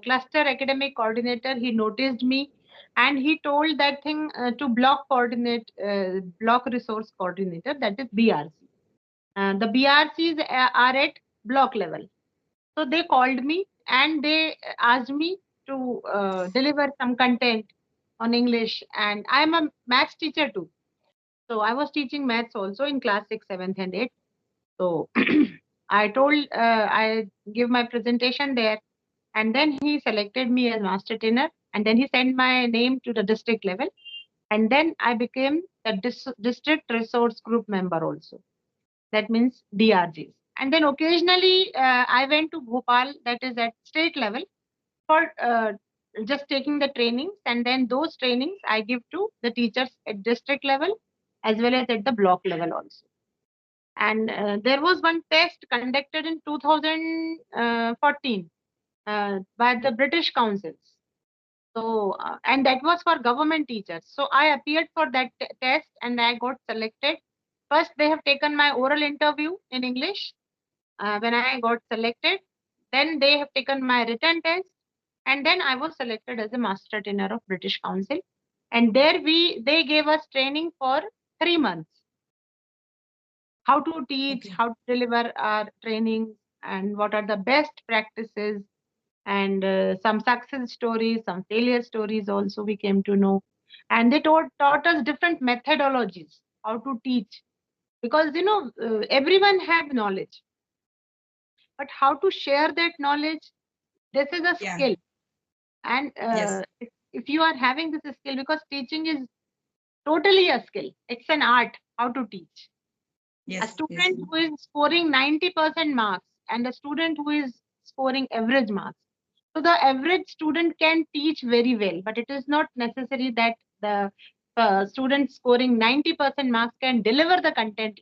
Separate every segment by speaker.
Speaker 1: cluster academic coordinator, he noticed me, and he told that thing to block coordinate, block resource coordinator, that is BRC. The BRCs are at block level. So they called me and they asked me to deliver some content on English. And I'm a maths teacher too. So I was teaching maths also in class 6, 7th, and 8th. So I told, I give my presentation there. And then he selected me as master trainer. And then he sent my name to the district level. And then I became the district resource group member also. That means DRGs. And then occasionally I went to Bhopal, that is at state level, for just taking the trainings. And then those trainings I give to the teachers at district level as well as at the block level also. And there was one test conducted in 2014 by the British councils. So, and that was for government teachers. So I appeared for that test and I got selected. First, they have taken my oral interview in English when I got selected. Then they have taken my written test, and then I was selected as a master trainer of British Council. And there they gave us training for 3 months. How to teach, how to deliver our training, and what are the best practices, and some success stories, some failure stories also we came to know. And they taught us different methodologies, how to teach. Because, everyone had knowledge. But how to share that knowledge, this is a skill. And if you are having this skill, because teaching is totally a skill, it's an art, how to teach. A student who is scoring 90% marks and a student who is scoring average marks. So the average student can teach very well, but it is not necessary that the student scoring 90% marks can deliver the content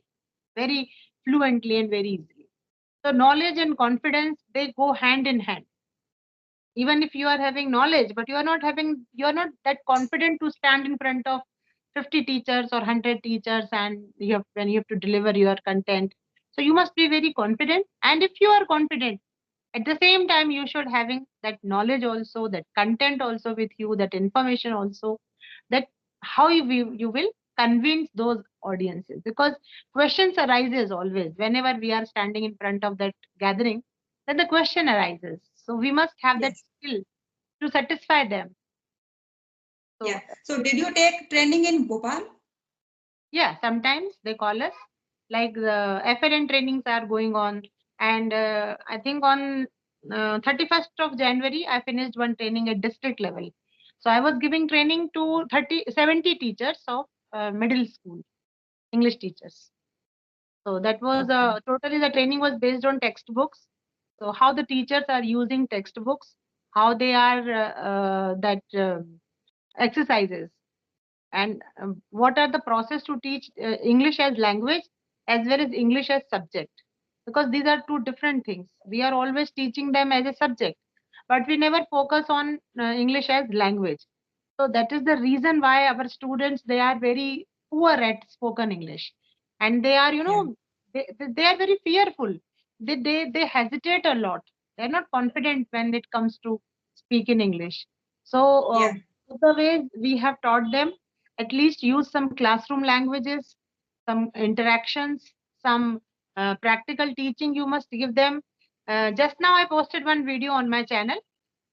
Speaker 1: very fluently and very easily. So knowledge and confidence, they go hand in hand. Even if you are having knowledge, but you are not that confident to stand in front of 50 teachers or 100 teachers, and when you have to deliver your content. So you must be very confident. And if you are confident, at the same time, you should having that knowledge also, that content also with you, that information also, that how you will convince those audiences. Because questions arises always whenever we are standing in front of that gathering, then the question arises. So we must have that skill to satisfy them. So,
Speaker 2: So did you take training in Bhopal?
Speaker 1: Yeah, sometimes they call us, like the FLN trainings are going on. And I think on 31st of January, I finished one training at district level. So I was giving training to 70 teachers of middle school, English teachers. So that was totally, the training was based on textbooks. So how the teachers are using textbooks, how they are exercises, and what are the process to teach English as language as well as English as subject, because these are two different things. We are always teaching them as a subject, but we never focus on English as language. So that is the reason why our students, they are very poor at spoken English, and they are, they are very fearful. They hesitate a lot. They're not confident when it comes to speak in English. So the ways we have taught them, at least use some classroom languages, some interactions, some practical teaching you must give them. Just now I posted one video on my channel,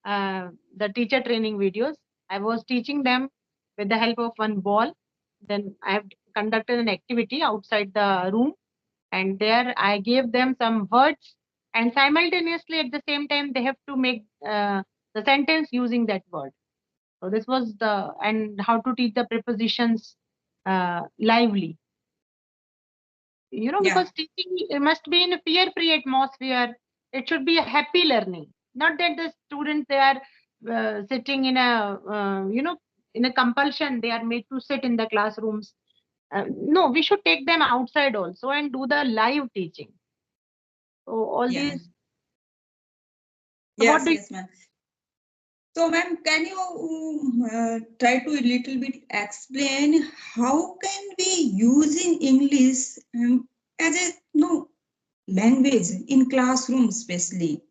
Speaker 1: the teacher training videos. I was teaching them with the help of one ball. Then I have conducted an activity outside the room, and there I gave them some words, and simultaneously at the same time they have to make the sentence using that word. So this was and how to teach the prepositions lively. Because teaching must be in a fear-free atmosphere. It should be a happy learning, not that the students, they are sitting in in a compulsion. They are made to sit in the classrooms. No, we should take them outside also and do the live teaching. So all these.
Speaker 2: Yes, ma'am. So, ma'am, can you try to a little bit explain how can we using English as a language in classroom, especially?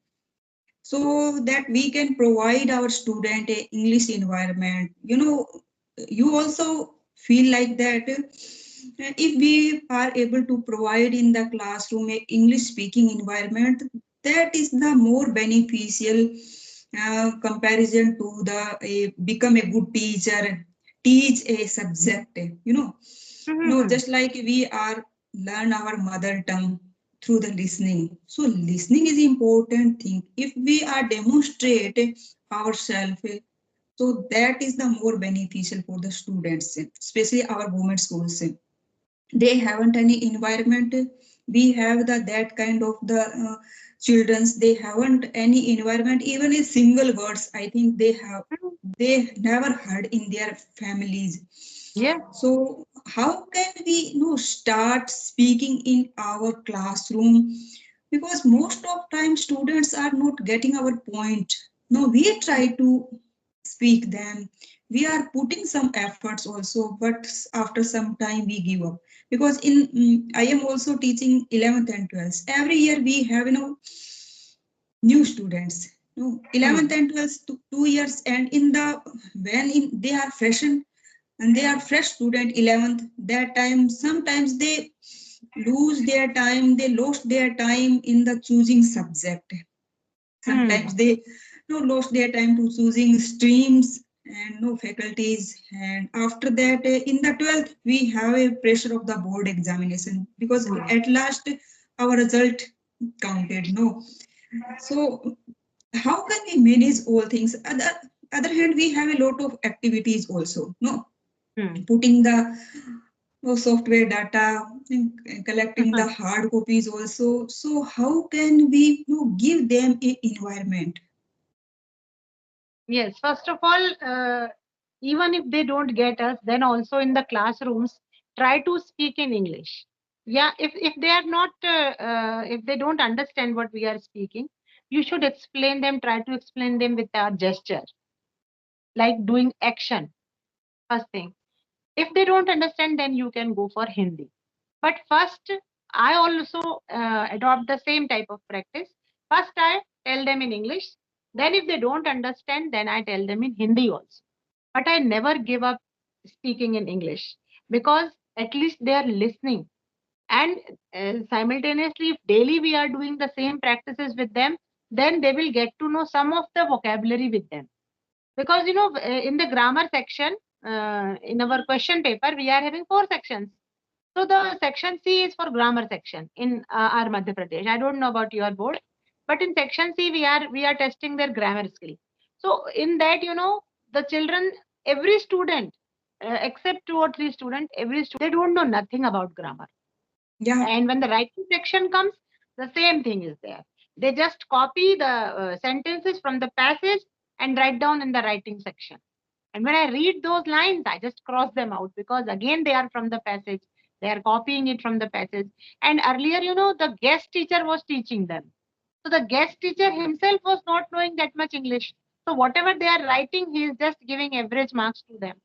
Speaker 2: so that we can provide our student a English environment. You know, you also feel like that if we are able to provide in the classroom a English speaking environment, that is the more beneficial comparison to the become a good teacher, teach a subject. No,
Speaker 1: Mm-hmm.
Speaker 2: just like we are learn our mother tongue through the listening. So listening is important thing. If we are demonstrate ourselves, so that is the more beneficial for the students, especially our women schools. They haven't any environment. We have the that kind of the children's. They haven't any environment. Even a single words, I think they never heard in their families.
Speaker 1: Yeah.
Speaker 2: So how can we start speaking in our classroom? Because most of time students are not getting our point. No, we try to speak them. We are putting some efforts also, but after some time we give up. Because in I am also teaching 11th and 12th. Every year we have new students. No, 11th
Speaker 1: Mm.
Speaker 2: and 12th 2 years, and in the when they are fresh and they are fresh student 11th, that time sometimes they lose their time, they lost their time in the choosing subject. Sometimes
Speaker 1: Mm.
Speaker 2: they lost their time to choosing streams and no faculties. And after that, in the 12th, we have a pressure of the board examination, because
Speaker 1: Mm.
Speaker 2: at last our result counted. No, so how can we manage all things? Other hand, we have a lot of activities also. No,
Speaker 1: Mm.
Speaker 2: putting the software data and collecting the hard copies also. So how can we give them a environment?
Speaker 1: Yes, first of all, even if they don't get us, then also in the classrooms, try to speak in English. Yeah, if they are not, if they don't understand what we are speaking, you should explain them, try to explain them with a gesture, like doing action, first thing. If they don't understand, then you can go for Hindi. But first, I also adopt the same type of practice. First, I tell them in English. Then, if they don't understand, then I tell them in Hindi also. But I never give up speaking in English, because at least they are listening. And simultaneously, if daily we are doing the same practices with them, then they will get to know some of the vocabulary with them. Because in the grammar section, in our question paper, we are having four sections. So the section C is for grammar section in our Madhya Pradesh. I don't know about your board, but in section C we are testing their grammar skill. So in that, the children, every student, except two or three students, every student, they don't know nothing about grammar.
Speaker 2: Yeah.
Speaker 1: And when the writing section comes, the same thing is there. They just copy the sentences from the passage and write down in the writing section. And when I read those lines, I just cross them out, because again they are from the passage. They are copying it from the passage. And earlier, the guest teacher was teaching them. So the guest teacher himself was not knowing that much English. So whatever they are writing, he is just giving average marks to them.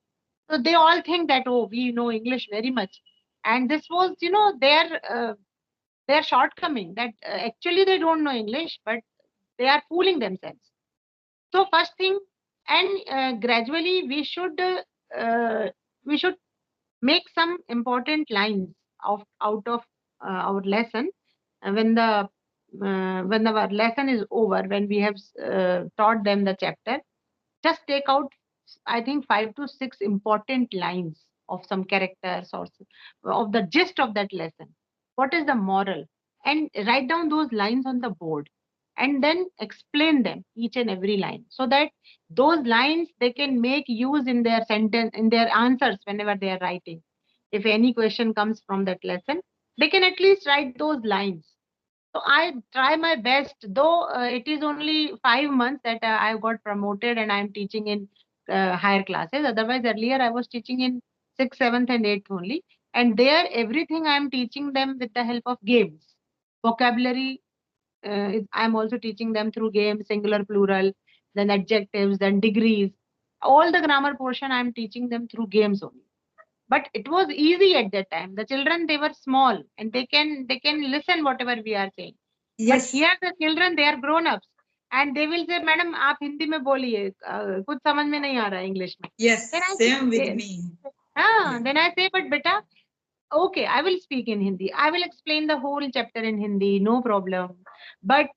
Speaker 1: So they all think that, oh, we know English very much. And this was, their shortcoming, that actually they don't know English, but they are fooling themselves. So first thing, and gradually uh, we should make some important lines out of our lesson. When when our lesson is over, when we have taught them the chapter, just take out, I think, 5 to 6 important lines of some characters, or of the gist of that lesson. What is the moral? And write down those lines on the board, and then explain them, each and every line, so that those lines they can make use in their sentence, in their answers, whenever they are writing. If any question comes from that lesson, they can at least write those lines. So I try my best, though it is only 5 months that I got promoted and I'm teaching in higher classes. Otherwise, earlier I was teaching in sixth, seventh, and eighth only. And there, everything I'm teaching them with the help of games. Vocabulary, I'm also teaching them through games, singular, plural, then adjectives, then degrees. All the grammar portion I'm teaching them through games only. But it was easy at that time. The children, they were small, and they can listen whatever we are saying. But
Speaker 2: Yes.
Speaker 1: here the children, they are grown ups, and they will say, "Madam, आप हिंदी में बोलिए, कुछ समझ में नहीं आ रहा है English में." Then
Speaker 2: Yes,
Speaker 1: I
Speaker 2: same with
Speaker 1: say,
Speaker 2: me.
Speaker 1: हाँ,
Speaker 2: Yeah.
Speaker 1: then I say, "But beta, okay, I will speak in Hindi. I will explain the whole chapter in Hindi, no problem. But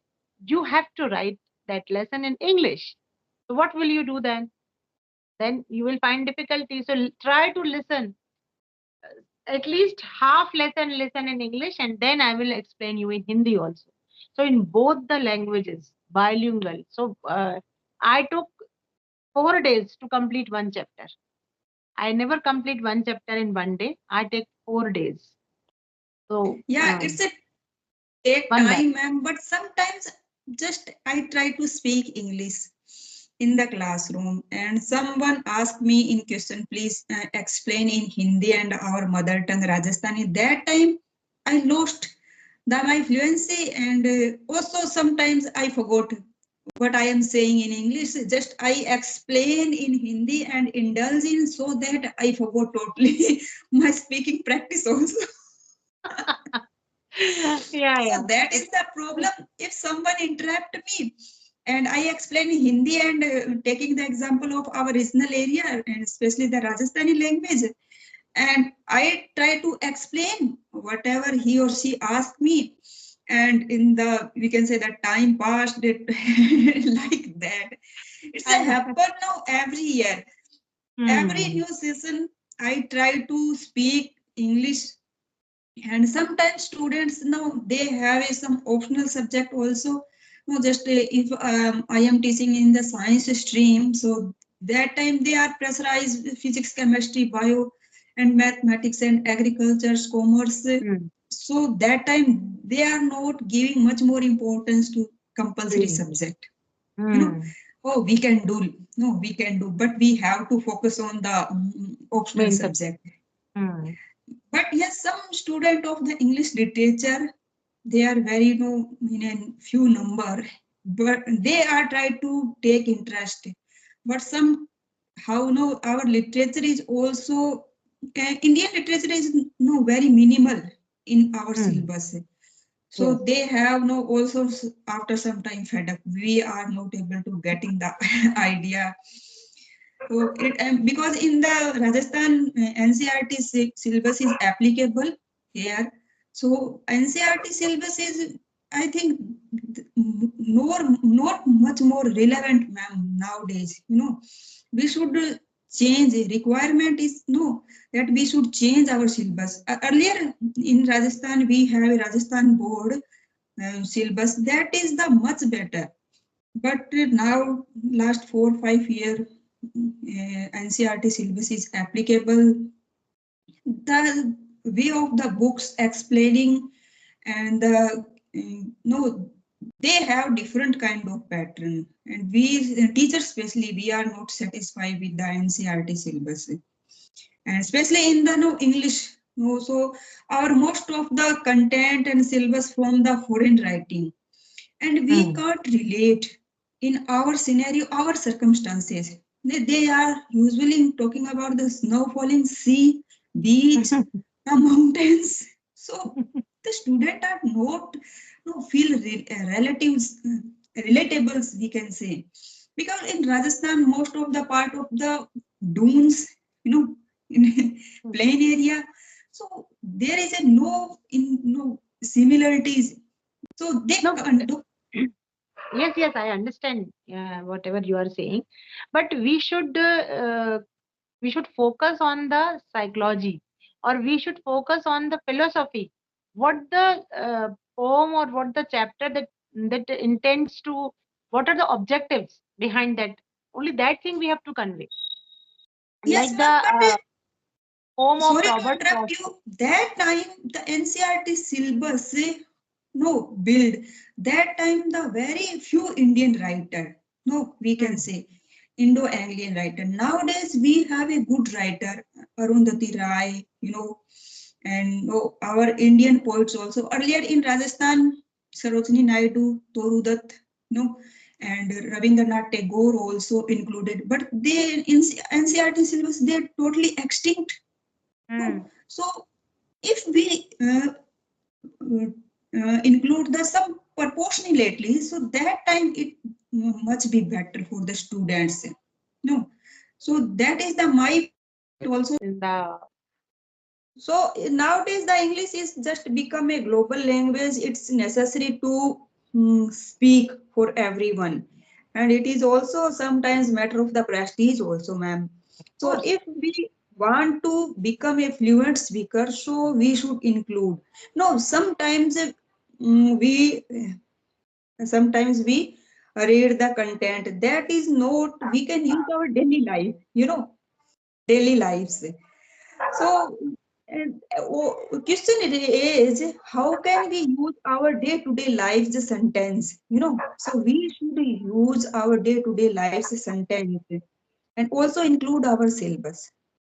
Speaker 1: you have to write that lesson in English. So what will you do then? Then you will find difficulty. So try to listen at least half lesson listen in English, and then I will explain you in Hindi also. So in both the languages, bilingual. So I took 4 days to complete one chapter. I never complete one chapter in one day. I take 4 days. So
Speaker 2: Yeah, it's a take
Speaker 1: one batch.
Speaker 2: time, ma'am, but sometimes just I try to speak English in the classroom and someone asked me in question, please explain in Hindi and our mother tongue Rajasthani. That time I lost my fluency and also sometimes I forgot what I am saying in English. Just I explain in Hindi and indulge in so that I forgot totally my speaking practice also.
Speaker 1: Yeah,
Speaker 2: So
Speaker 1: yeah.
Speaker 2: that
Speaker 1: It's
Speaker 2: is the problem. If someone interrupt me and I explain Hindi and taking the example of our regional area and especially the Rajasthani language, and I try to explain whatever he or she asked me, and in the we can say that time passed it like that. It's a
Speaker 1: I know.
Speaker 2: happen now every year. Every
Speaker 1: Hmm.
Speaker 2: new season, I try to speak English and sometimes students now they have some optional subject also. No, just if I am teaching in the science stream, so that time they are pressurized physics, chemistry, bio, and mathematics and agriculture, commerce.
Speaker 1: Hmm.
Speaker 2: So that time they are not giving much more importance to compulsory
Speaker 1: Really.
Speaker 2: subject. You know,
Speaker 1: Hmm.
Speaker 2: oh we can do, no we can do, but we have to focus on the optional
Speaker 1: Main subject.
Speaker 2: subject.
Speaker 1: Hmm.
Speaker 2: But yes, some student of the English literature, they are very in a few number, but they are trying to take interest. But some how our literature is also Indian literature is very minimal in our
Speaker 1: Hmm.
Speaker 2: syllabus. So
Speaker 1: Yes.
Speaker 2: they have also after some time fed up. We are not able to getting the idea. So because in the Rajasthan NCRT syllabus is applicable here. So NCRT syllabus is, I think, not much more relevant, ma'am, nowadays. We should change. Requirement is no that we should change our syllabus. Earlier in Rajasthan, we have a Rajasthan board syllabus that is the much better. But now, last 4 5 years, NCRT syllabus is applicable. The way of the books explaining and the no, they have different kind of pattern. And we teachers, especially, we are not satisfied with the NCRT syllabus, and especially in the English. No, so our most of the content and syllabus from the foreign writing and we
Speaker 1: Hmm.
Speaker 2: can't relate in our scenario, our circumstances. They are usually talking about the snow falling, sea, beach, the mountains. So the student are not feel relatives, relatables, we can say. Because in Rajasthan, most of the part of the dunes, in plain area, so there is a no similarities, so they
Speaker 1: No, but
Speaker 2: can't do.
Speaker 1: yes, yes, I understand whatever you are saying, but we should focus on the psychology, or we should focus on the philosophy. What the poem or what the chapter that intends to, what are the objectives behind that? Only that thing we have to convey.
Speaker 2: Yes,
Speaker 1: Like the
Speaker 2: ma'am, but
Speaker 1: poem of
Speaker 2: sorry to
Speaker 1: Robert
Speaker 2: interrupt
Speaker 1: Frost.
Speaker 2: you. That time, the NCRT syllabus, no, build. That time, the very few Indian writer, no, we can
Speaker 1: Hmm.
Speaker 2: say, Indo-Anglian writer. Nowadays, we have a good writer, Arundhati Rai, and our Indian poets also. Earlier in Rajasthan, Sarojini Naidu, Toru Dutt, and Rabindranath Tagore also included. But they in NCRT syllabus, they're totally extinct. No.
Speaker 1: Hmm.
Speaker 2: So if we include the some proportionately, so that time it much be better for the students. No, so that is the my point also.
Speaker 1: The
Speaker 2: So nowadays the English is just become a global language. It's necessary to speak for everyone, and it is also sometimes matter of the prestige also, ma'am.
Speaker 1: of
Speaker 2: So
Speaker 1: course.
Speaker 2: if we want to become a fluent speaker, so we should include. No, we sometimes we read the content that is not we can use our daily life. Daily lives. So, question is how can we use our day-to-day lives sentence? So we should use our day-to-day lives sentence and also include our syllabus.